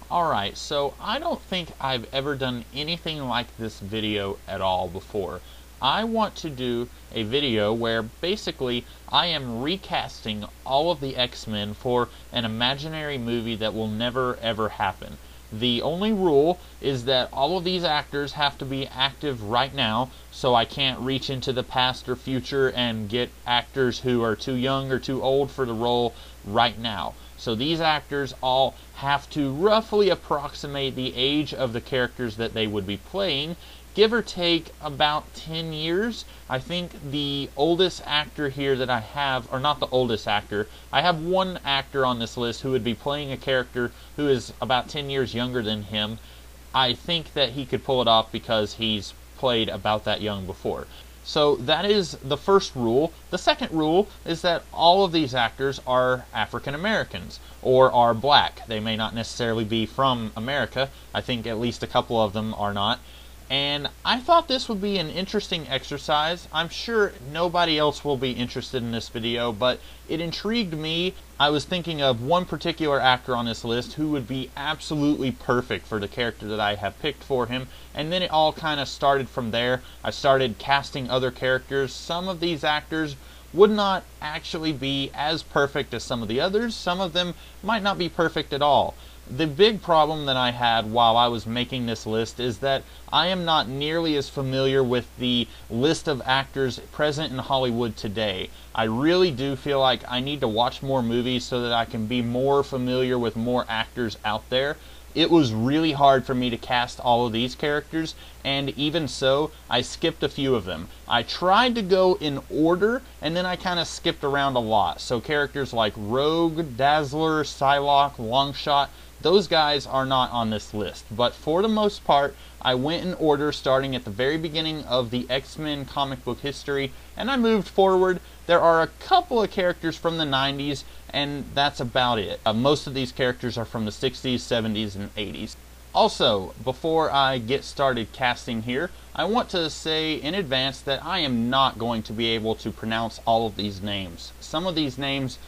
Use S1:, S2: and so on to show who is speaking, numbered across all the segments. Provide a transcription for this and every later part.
S1: Alright, so I don't think I've ever done anything like this video at all before. I want to do a video where basically I am recasting all of the X Men for an imaginary movie that will never ever happen. The only rule is that all of these actors have to be active right now, so I can't reach into the past or future and get actors who are too young or too old for the role right now. So these actors all have to roughly approximate the age of the characters that they would be playing, give or take about 10 years. I think the oldest actor here that I have, or not the oldest actor, I have one actor on this list who would be playing a character who is about 10 years younger than him. I think that he could pull it off because he's played about that young before. So that is the first rule. The second rule is that all of these actors are African Americans or are black. They may not necessarily be from America. I think at least a couple of them are not. And I thought this would be an interesting exercise. I'm sure nobody else will be interested in this video, but it intrigued me. I was thinking of one particular actor on this list who would be absolutely perfect for the character that I have picked for him, and then it all kind of started from there. I started casting other characters. Some of these actors would not actually be as perfect as some of the others. Some of them might not be perfect at all. The big problem that I had while I was making this list is that I am not nearly as familiar with the list of actors present in Hollywood today. I really do feel like I need to watch more movies so that I can be more familiar with more actors out there. It was really hard for me to cast all of these characters, and even so, I skipped a few of them. I tried to go in order, and then I kind of skipped around a lot. So characters like Rogue, Dazzler, Psylocke, Longshot, those guys are not on this list. But for the most part, I went in order starting at the very beginning of the X Men comic book history, and I moved forward. There are a couple of characters from the 90s, and that's about it. Most of these characters are from the 60s, 70s, and 80s. Also, before I get started casting here, I want to say in advance that I am not going to be able to pronounce all of these names. Some of these names,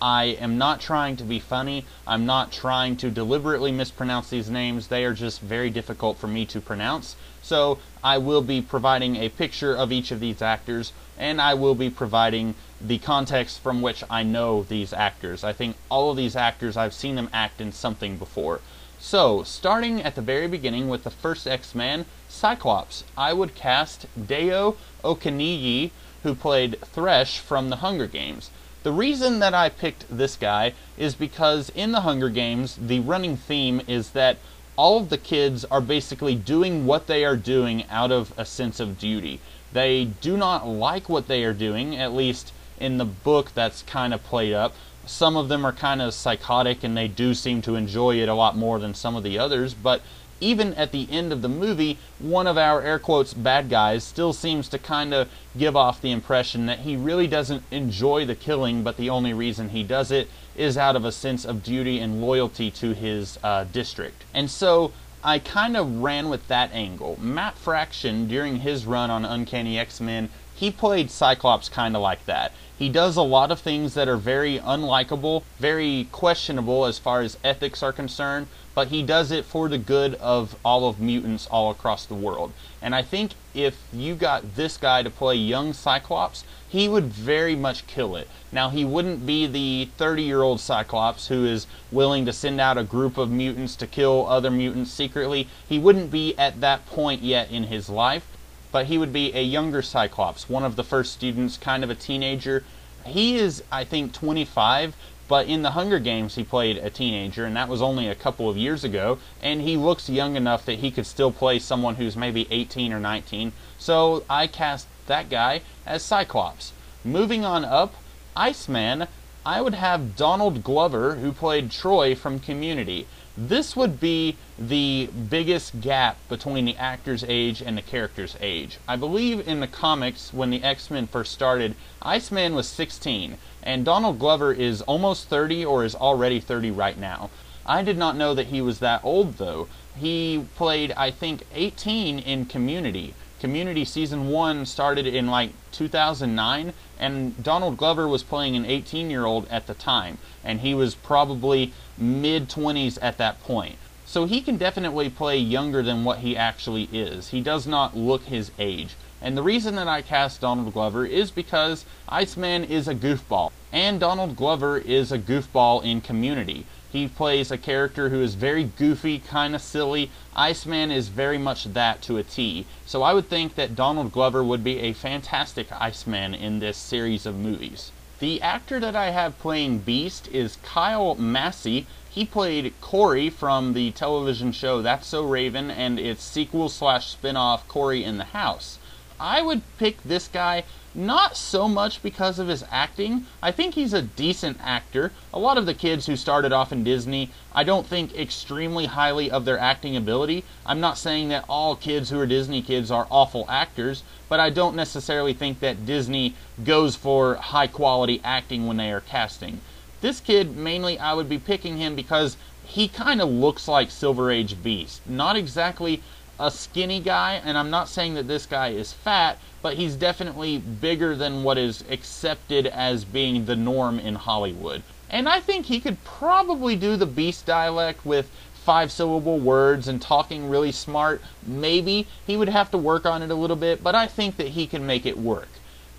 S1: I am not trying to be funny. I'm not trying to deliberately mispronounce these names. They are just very difficult for me to pronounce. So I will be providing a picture of each of these actors, and I will be providing the context from which I know these actors. I think all of these actors, I've seen them act in something before. So, starting at the very beginning with the first X-Man, Cyclops, I would cast Deo Okeniyi, who played Thresh from the Hunger Games. The reason that I picked this guy is because in the Hunger Games, the running theme is that all of the kids are basically doing what they are doing out of a sense of duty. They do not like what they are doing, at least in the book that's kind of played up. Some of them are kind of psychotic and they do seem to enjoy it a lot more than some of the others, but even at the end of the movie, one of our air quotes bad guys still seems to kind of give off the impression that he really doesn't enjoy the killing, but the only reason he does it is out of a sense of duty and loyalty to his district. And so I kind of ran with that angle. Matt Fraction, during his run on Uncanny X-Men, he played Cyclops kind of like that. He does a lot of things that are very unlikable, very questionable as far as ethics are concerned, but he does it for the good of all of mutants all across the world. And I think if you got this guy to play young Cyclops, he would very much kill it. Now, he wouldn't be the 30-year-old Cyclops who is willing to send out a group of mutants to kill other mutants secretly. He wouldn't be at that point yet in his life, but he would be a younger Cyclops, one of the first students, kind of a teenager. He is, I think, 25, but in the Hunger Games he played a teenager, and that was only a couple of years ago, and he looks young enough that he could still play someone who's maybe 18 or 19, so I cast that guy as Cyclops. Moving on up, Iceman, I would have Donald Glover, who played Troy from Community. This would be the biggest gap between the actor's age and the character's age. I believe in the comics, when the X-Men first started, Iceman was 16, and Donald Glover is almost 30 or is already 30 right now. I did not know that he was that old, though. He played, I think, 18 in Community. Community Season 1 started in like 2009, and Donald Glover was playing an 18-year-old at the time, and he was probably mid-20s at that point. so he can definitely play younger than what he actually is. He does not look his age. And the reason that I cast Donald Glover is because Iceman is a goofball. And Donald Glover is a goofball in Community. He plays a character who is very goofy, kind of silly. Iceman is very much that to a T. So I would think that Donald Glover would be a fantastic Iceman in this series of movies. The actor that I have playing Beast is Kyle Massey. He played Corey from the television show That's So Raven and its sequel/spin-off Corey in the House. I would pick this guy not so much because of his acting. I think he's a decent actor. A lot of the kids who started off in Disney, I don't think extremely highly of their acting ability. I'm not saying that all kids who are Disney kids are awful actors, but I don't necessarily think that Disney goes for high quality acting when they are casting. This kid, mainly I would be picking him because he kind of looks like Silver Age Beast. Not exactly a skinny guy, and I'm not saying that this guy is fat, but he's definitely bigger than what is accepted as being the norm in Hollywood. And I think he could probably do the Beast dialect with 5-syllable words and talking really smart. Maybe he would have to work on it a little bit, but I think that he can make it work.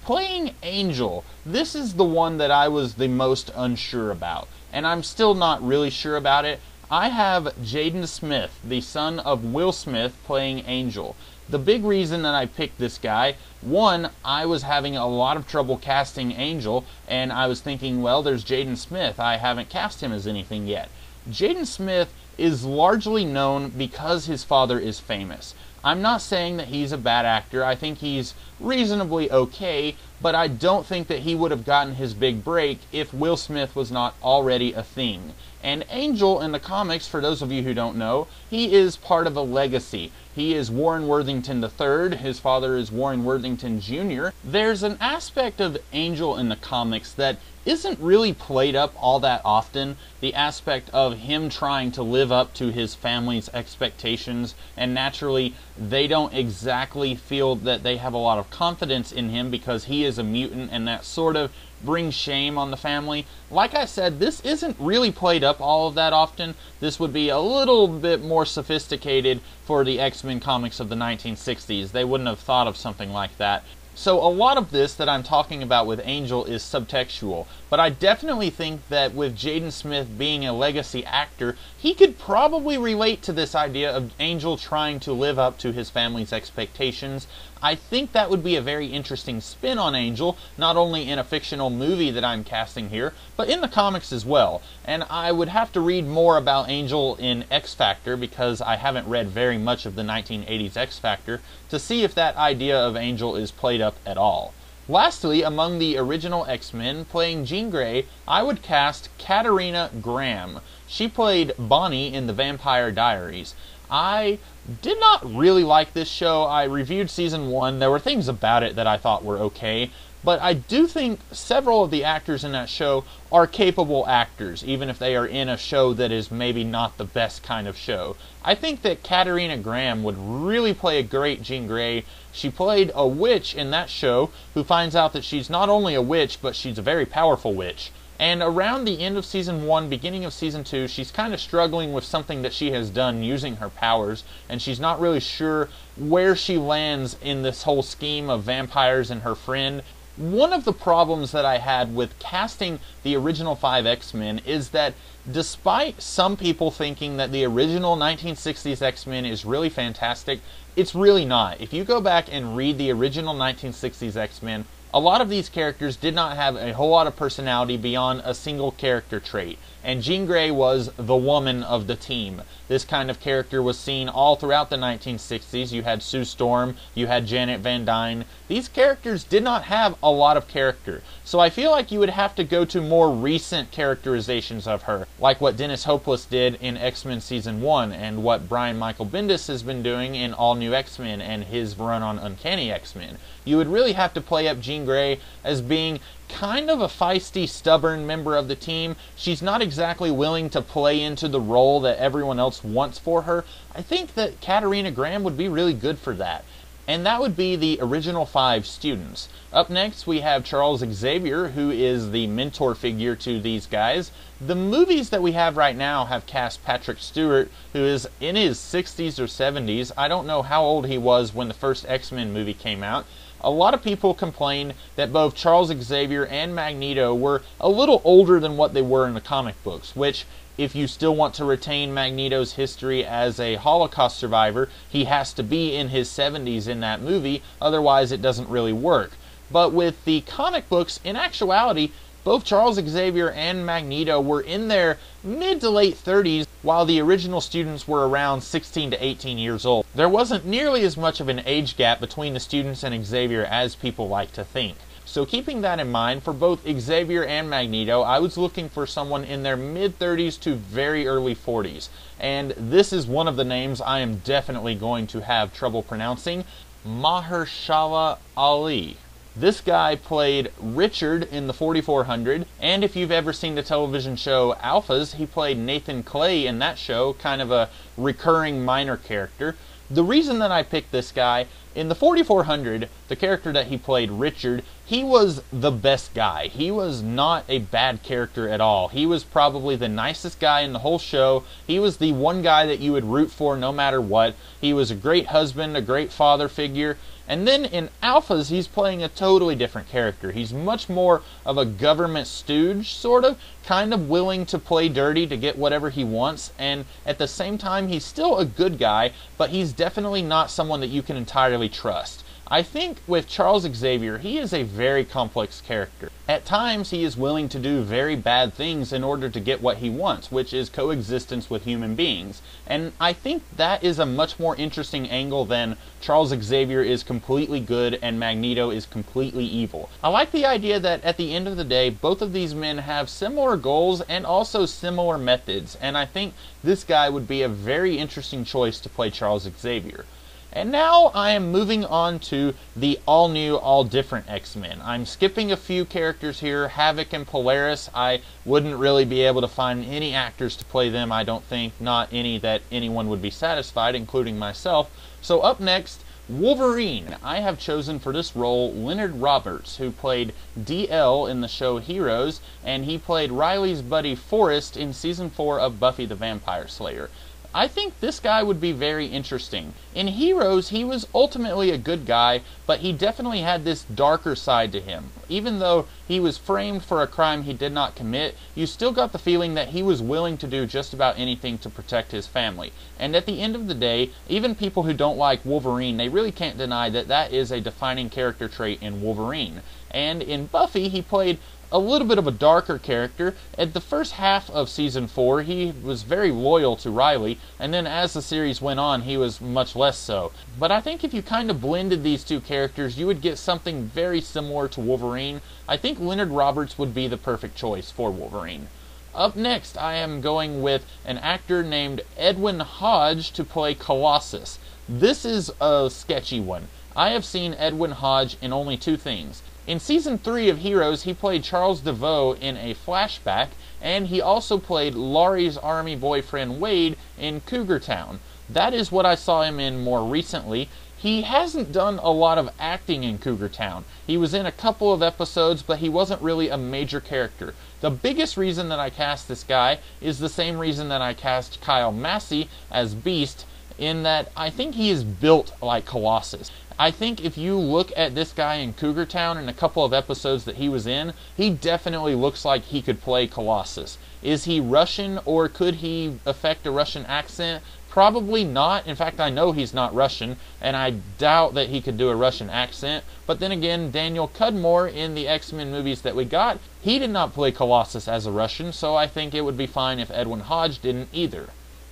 S1: Playing Angel, this is the one that I was the most unsure about, and I'm still not really sure about it. I have Jaden Smith, the son of Will Smith, playing Angel. The big reason that I picked this guy, one, I was having a lot of trouble casting Angel, and I was thinking, well, there's Jaden Smith. I haven't cast him as anything yet. Jaden Smith is largely known because his father is famous. I'm not saying that he's a bad actor. I think he's reasonably okay, but I don't think that he would have gotten his big break if Will Smith was not already a thing. And Angel in the comics, for those of you who don't know, he is part of a legacy. He is Warren Worthington III. His father is Warren Worthington Jr. There's an aspect of Angel in the comics that isn't really played up all that often. The aspect of him trying to live up to his family's expectations, and naturally they don't exactly feel that they have a lot of confidence in him because he is a mutant, and that sort of brings shame on the family. Like I said, this isn't really played up all of that often. This would be a little bit more sophisticated for the X-Men comics of the 1960s. They wouldn't have thought of something like that. So a lot of this that I'm talking about with Angel is subtextual, but I definitely think that with Jaden Smith being a legacy actor, he could probably relate to this idea of Angel trying to live up to his family's expectations. I think that would be a very interesting spin on Angel, not only in a fictional movie that I'm casting here, but in the comics as well. And I would have to read more about Angel in X Factor, because I haven't read very much of the 1980s X Factor, to see if that idea of Angel is played up at all. Lastly, among the original X-Men, playing Jean Grey, I would cast Katarina Graham. She played Bonnie in The Vampire Diaries. I did not really like this show. I reviewed season 1. There were things about it that I thought were okay, but I do think several of the actors in that show are capable actors, even if they are in a show that is maybe not the best kind of show. I think that Katarina Graham would really play a great Jean Grey. She played a witch in that show who finds out that she's not only a witch, but she's a very powerful witch. And around the end of season 1, beginning of season 2, she's kind of struggling with something that she has done using her powers, and she's not really sure where she lands in this whole scheme of vampires and her friend. One of the problems that I had with casting the original 5 X-Men is that despite some people thinking that the original 1960s X-Men is really fantastic, it's really not. If you go back and read the original 1960s X-Men, a lot of these characters did not have a whole lot of personality beyond a single character trait, and Jean Grey was the woman of the team. This kind of character was seen all throughout the 1960s. You had Sue Storm, you had Janet Van Dyne. These characters did not have a lot of character, so I feel like you would have to go to more recent characterizations of her, like what Dennis Hopeless did in X-Men Season 1, and what Brian Michael Bendis has been doing in All New X-Men and his run on Uncanny X-Men. You would really have to play up Jean Grey as being kind of a feisty, stubborn member of the team. She's not exactly willing to play into the role that everyone else wants for her. I think that Katarina Graham would be really good for that. and that would be the original 5 students. Up next, we have Charles Xavier, who is the mentor figure to these guys. The movies that we have right now have cast Patrick Stewart, who is in his 60s or 70s. I don't know how old he was when the first X Men movie came out. A lot of people complain that both Charles Xavier and Magneto were a little older than what they were in the comic books, which, if you still want to retain Magneto's history as a Holocaust survivor, he has to be in his 70s in that movie, otherwise it doesn't really work. But with the comic books, in actuality, both Charles Xavier and Magneto were in their mid to late 30s, while the original students were around 16 to 18 years old. There wasn't nearly as much of an age gap between the students and Xavier as people like to think. So keeping that in mind, for both Xavier and Magneto, I was looking for someone in their mid-30s to very early 40s. And this is one of the names I am definitely going to have trouble pronouncing: Mahershala Ali. This guy played Richard in the 4400, and if you've ever seen the television show Alphas, he played Nathan Clay in that show, kind of a recurring minor character. The reason that I picked this guy, in the 4400, the character that he played, Richard, he was the best guy. He was not a bad character at all. He was probably the nicest guy in the whole show. He was the one guy that you would root for no matter what. He was a great husband, a great father figure. And then in Alphas, he's playing a totally different character. He's much more of a government stooge, sort of, kind of willing to play dirty to get whatever he wants, and at the same time, he's still a good guy, but he's definitely not someone that you can entirely trust. I think with Charles Xavier, he is a very complex character. At times, he is willing to do very bad things in order to get what he wants, which is coexistence with human beings. And I think that is a much more interesting angle than Charles Xavier is completely good and Magneto is completely evil. I like the idea that at the end of the day, both of these men have similar goals and also similar methods, and I think this guy would be a very interesting choice to play Charles Xavier. And now I am moving on to the all-new, all-different X-Men. I'm skipping a few characters here. Havoc and Polaris, I wouldn't really be able to find any actors to play them, I don't think. Not any that anyone would be satisfied, including myself. So up next, Wolverine. I have chosen for this role Leonard Roberts, who played DL in the show Heroes, and he played Riley's buddy Forrest in Season 4 of Buffy the Vampire Slayer. I think this guy would be very interesting. In Heroes, he was ultimately a good guy, but he definitely had this darker side to him. Even though he was framed for a crime he did not commit, you still got the feeling that he was willing to do just about anything to protect his family. And at the end of the day, even people who don't like Wolverine, they really can't deny that that is a defining character trait in Wolverine. And in Buffy, he played a little bit of a darker character. At the first half of Season 4, he was very loyal to Riley, and then as the series went on, he was much less so. But I think if you kind of blended these two characters, you would get something very similar to Wolverine. I think Leonard Roberts would be the perfect choice for Wolverine. Up next, I am going with an actor named Edwin Hodge to play Colossus. This is a sketchy one. I have seen Edwin Hodge in only 2 things. In Season 3 of Heroes, he played Charles DeVoe in a flashback, and he also played Laurie's army boyfriend Wade in Cougar Town. That is what I saw him in more recently. He hasn't done a lot of acting in Cougar Town. He was in a couple of episodes, but he wasn't really a major character. The biggest reason that I cast this guy is the same reason that I cast Kyle Massey as Beast, in that I think he is built like Colossus. I think if you look at this guy in Cougar Town and a couple of episodes that he was in, he definitely looks like he could play Colossus. Is he Russian, or could he affect a Russian accent? Probably not. In fact, I know he's not Russian, and I doubt that he could do a Russian accent. But then again, Daniel Cudmore in the X-Men movies that we got, he did not play Colossus as a Russian, so I think it would be fine if Edwin Hodge didn't either.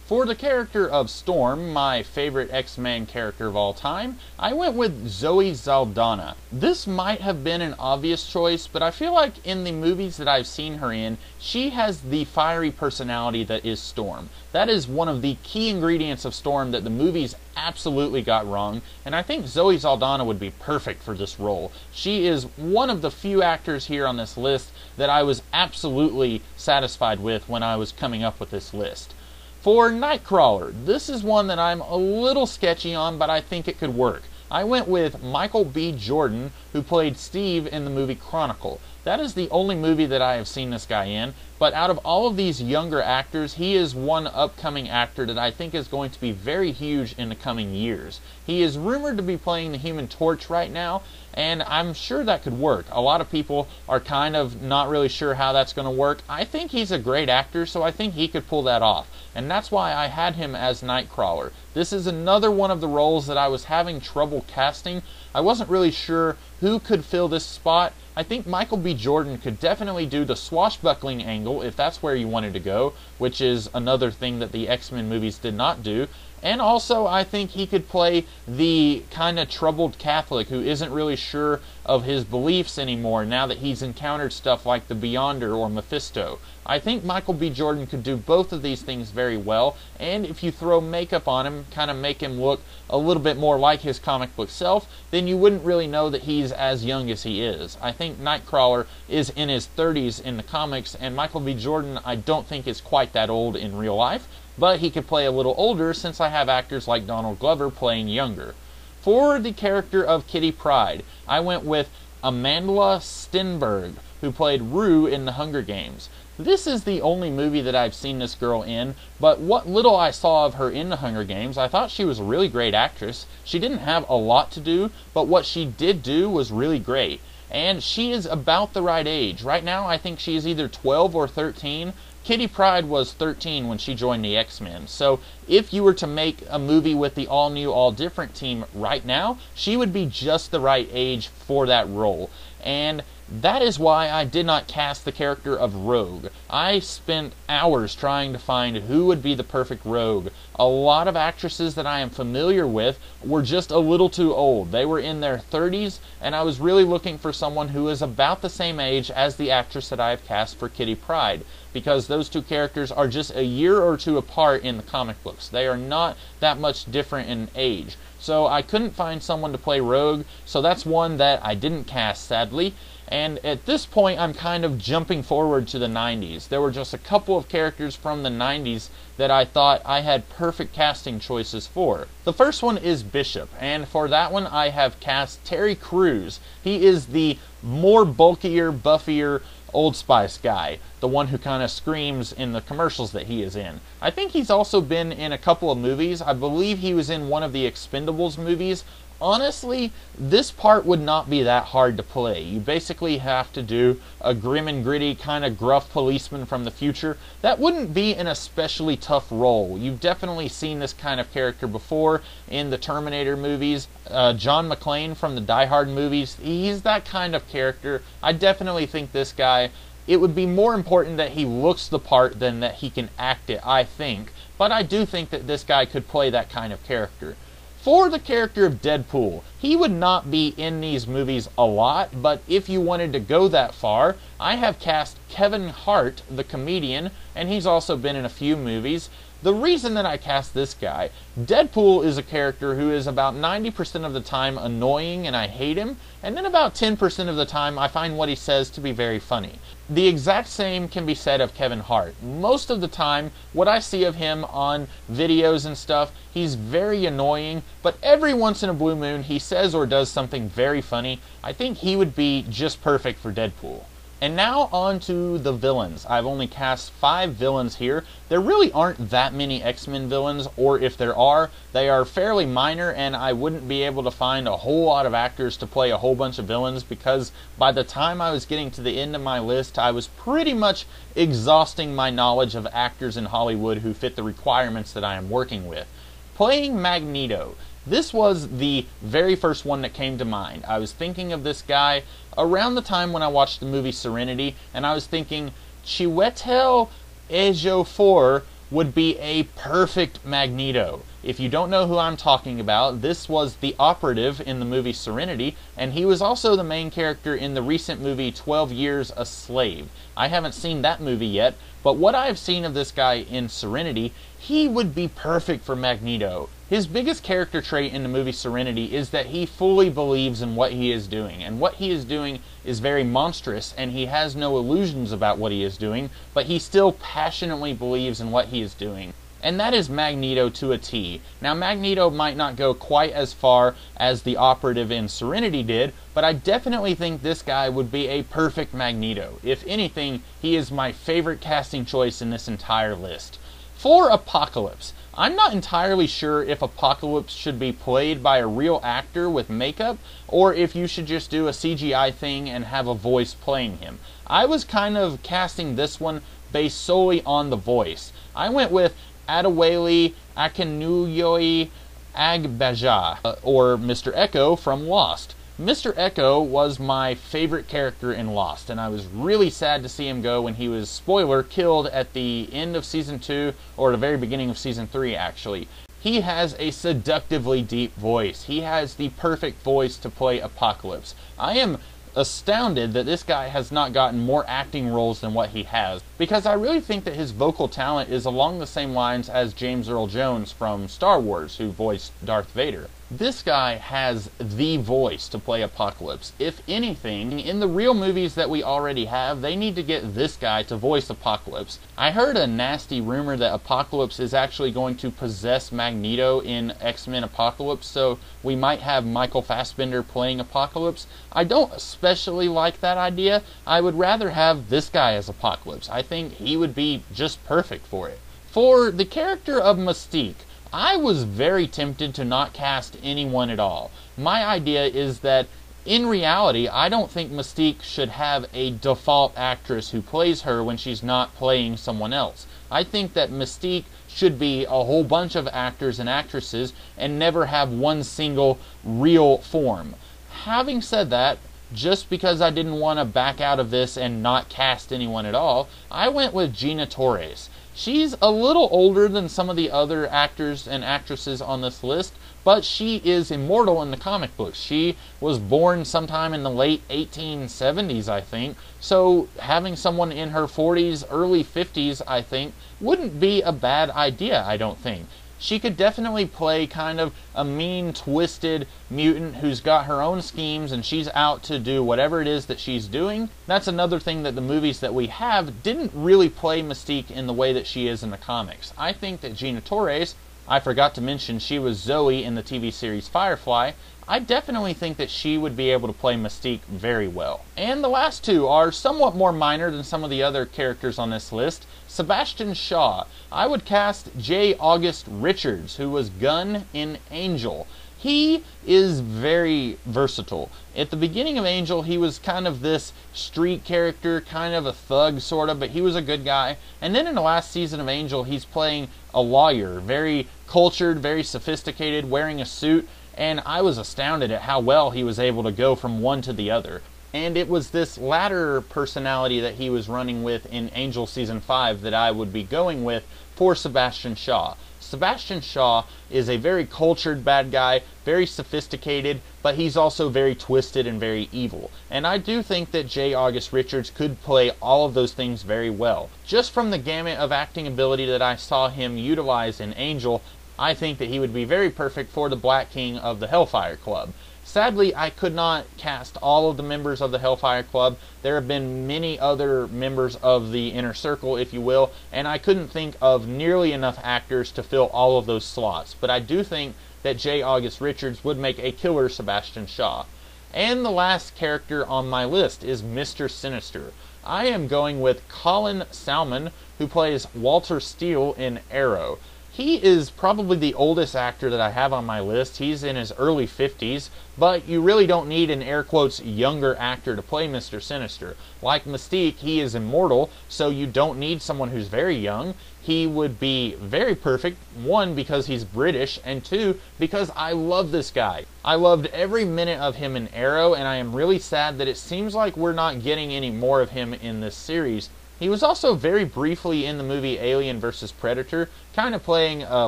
S1: For the character of Storm, my favorite X-Men character of all time, I went with Zoe Saldana. This might have been an obvious choice, but I feel like in the movies that I've seen her in, she has the fiery personality that is Storm. That is one of the key ingredients of Storm that the movies absolutely got wrong, and I think Zoe Saldana would be perfect for this role. She is one of the few actors here on this list that I was absolutely satisfied with when I was coming up with this list. For Nightcrawler, this is one that I'm a little sketchy on, but I think it could work. I went with Michael B. Jordan, who played Steve in the movie Chronicle. That is the only movie that I have seen this guy in, but out of all of these younger actors, he is one upcoming actor that I think is going to be very huge in the coming years. He is rumored to be playing the Human Torch right now, and I'm sure that could work. A lot of people are kind of not really sure how that's going to work. I think he's a great actor, so I think he could pull that off, and that's why I had him as Nightcrawler. This is another one of the roles that I was having trouble casting. I wasn't really sure who could fill this spot. I think Michael B. Jordan could definitely do the swashbuckling angle if that's where you wanted to go, which is another thing that the X-Men movies did not do. And also, I think he could play the kind of troubled Catholic who isn't really sure of his beliefs anymore now that he's encountered stuff like the Beyonder or Mephisto. I think Michael B. Jordan could do both of these things very well, and if you throw makeup on him, kind of make him look a little bit more like his comic book self, then you wouldn't really know that he's as young as he is. I think Nightcrawler is in his 30s in the comics, and Michael B. Jordan I don't think is quite that old in real life, but he could play a little older since I have actors like Donald Glover playing younger. For the character of Kitty Pryde, I went with Amandla Stenberg, who played Rue in The Hunger Games. This is the only movie that I've seen this girl in, but what little I saw of her in The Hunger Games, I thought she was a really great actress. She didn't have a lot to do, but what she did do was really great. And she is about the right age. Right now, I think she is either 12 or 13. Kitty Pryde was 13 when she joined the X-Men, so if you were to make a movie with the all-new, all-different team right now, she would be just the right age for that role. And that is why I did not cast the character of Rogue. I spent hours trying to find who would be the perfect Rogue. A lot of actresses that I am familiar with were just a little too old. They were in their 30s, and I was really looking for someone who is about the same age as the actress that I have cast for Kitty Pryde, because those two characters are just a year or two apart in the comic books. They are not that much different in age. So I couldn't find someone to play Rogue, so that's one that I didn't cast, sadly. And at this point, I'm kind of jumping forward to the 90s. There were just a couple of characters from the 90s that I thought I had perfect casting choices for. The first one is Bishop, and for that one I have cast Terry Crews. He is the more bulkier, buffier Old Spice guy, the one who kind of screams in the commercials that he is in. I think he's also been in a couple of movies. I believe he was in one of the Expendables movies. Honestly, this part would not be that hard to play. You basically have to do a grim and gritty kind of gruff policeman from the future. That wouldn't be an especially tough role. You've definitely seen this kind of character before in the Terminator movies. John McClane from the Die Hard movies, he's that kind of character. I definitely think this guy, it would be more important that he looks the part than that he can act it, I think. But I do think that this guy could play that kind of character. For the character of Deadpool, he would not be in these movies a lot, but if you wanted to go that far, I have cast Kevin Hart, the comedian, and he's also been in a few movies. The reason that I cast this guy, Deadpool is a character who is about 90% of the time annoying and I hate him, and then about 10% of the time I find what he says to be very funny. The exact same can be said of Kevin Hart. Most of the time, what I see of him on videos and stuff, he's very annoying, but every once in a blue moon he says or does something very funny. I think he would be just perfect for Deadpool. And now on to the villains. I've only cast 5 villains here. There really aren't that many X-Men villains, or if there are, they are fairly minor, and I wouldn't be able to find a whole lot of actors to play a whole bunch of villains, because by the time I was getting to the end of my list, I was pretty much exhausting my knowledge of actors in Hollywood who fit the requirements that I am working with. Playing Magneto. This was the very first one that came to mind. I was thinking of this guy around the time when I watched the movie Serenity, and I was thinking Chiwetel Ejiofor would be a perfect Magneto. If you don't know who I'm talking about, this was the operative in the movie Serenity, and he was also the main character in the recent movie 12 Years a Slave. I haven't seen that movie yet, but what I've seen of this guy in Serenity, he would be perfect for Magneto. His biggest character trait in the movie Serenity is that he fully believes in what he is doing, and what he is doing is very monstrous, and he has no illusions about what he is doing, but he still passionately believes in what he is doing. and that is Magneto to a T. Now, Magneto might not go quite as far as the operative in Serenity did, but I definitely think this guy would be a perfect Magneto. If anything, he is my favorite casting choice in this entire list. For Apocalypse, I'm not entirely sure if Apocalypse should be played by a real actor with makeup, or if you should just do a CGI thing and have a voice playing him. I was kind of casting this one based solely on the voice. I went with Adewale Akinnuoye Agbaja, or Mr. Echo from Lost. Mr. Echo was my favorite character in Lost, and I was really sad to see him go when he was, spoiler, killed at the end of Season 2, or the very beginning of Season 3, actually. He has a seductively deep voice. He has the perfect voice to play Apocalypse. I am astounded that this guy has not gotten more acting roles than what he has, because I really think that his vocal talent is along the same lines as James Earl Jones from Star Wars, who voiced Darth Vader. This guy has the voice to play Apocalypse. If anything, in the real movies that we already have, they need to get this guy to voice Apocalypse. I heard a nasty rumor that Apocalypse is actually going to possess Magneto in X Men Apocalypse, so we might have Michael Fassbender playing Apocalypse. I don't especially like that idea. I would rather have this guy as Apocalypse. I think he would be just perfect for it. For the character of Mystique, I was very tempted to not cast anyone at all. My idea is that, in reality, I don't think Mystique should have a default actress who plays her when she's not playing someone else. I think that Mystique should be a whole bunch of actors and actresses and never have one single real form. Having said that, just because I didn't want to back out of this and not cast anyone at all, I went with Gina Torres. She's a little older than some of the other actors and actresses on this list, but she is immortal in the comic books. She was born sometime in the late 1870s, I think, so having someone in her 40s, early 50s, I think, wouldn't be a bad idea, I don't think. She could definitely play kind of a mean, twisted mutant who's got her own schemes and she's out to do whatever it is that she's doing. That's another thing that the movies that we have didn't really play Mystique in the way that she is in the comics. I think that Gina Torres, I forgot to mention she was Zoe in the TV series Firefly, I definitely think that she would be able to play Mystique very well. And the last two are somewhat more minor than some of the other characters on this list. Sebastian Shaw. I would cast J. August Richards, who was Gunn in Angel. He is very versatile. At the beginning of Angel, he was kind of this street character, kind of a thug, sort of, but he was a good guy. And then in the last season of Angel, he's playing a lawyer, very cultured, very sophisticated, wearing a suit, and I was astounded at how well he was able to go from one to the other. And it was this latter personality that he was running with in Angel Season 5 that I would be going with for Sebastian Shaw. Sebastian Shaw is a very cultured bad guy, very sophisticated, but he's also very twisted and very evil. And I do think that J. August Richards could play all of those things very well. Just from the gamut of acting ability that I saw him utilize in Angel, I think that he would be very perfect for the Black King of the Hellfire Club. Sadly, I could not cast all of the members of the Hellfire Club. There have been many other members of the Inner Circle, if you will, and I couldn't think of nearly enough actors to fill all of those slots. But I do think that J. August Richards would make a killer Sebastian Shaw. And the last character on my list is Mr. Sinister. I am going with Colin Salmon, who plays Walter Steele in Arrow. He is probably the oldest actor that I have on my list. He's in his early 50s, but you really don't need an air quotes younger actor to play Mr. Sinister. Like Mystique, he is immortal, so you don't need someone who's very young. He would be very perfect, one, because he's British, and two, because I love this guy. I loved every minute of him in Arrow, and I am really sad that it seems like we're not getting any more of him in this series. He was also very briefly in the movie Alien vs. Predator, kind of playing a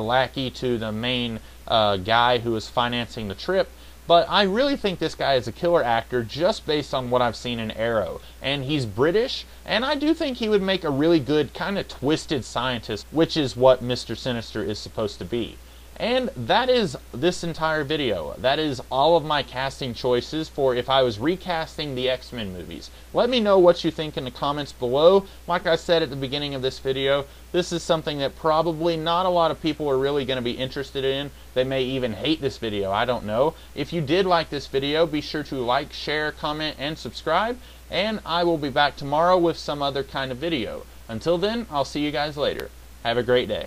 S1: lackey to the main guy who was financing the trip. But I really think this guy is a killer actor just based on what I've seen in Arrow. And he's British, and I do think he would make a really good kind of twisted scientist, which is what Mr. Sinister is supposed to be. And that is this entire video. That is all of my casting choices for if I was recasting the X Men movies. Let me know what you think in the comments below. Like I said at the beginning of this video, this is something that probably not a lot of people are really going to be interested in. They may even hate this video, I don't know. If you did like this video, be sure to like, share, comment, and subscribe. And I will be back tomorrow with some other kind of video. Until then, I'll see you guys later. Have a great day.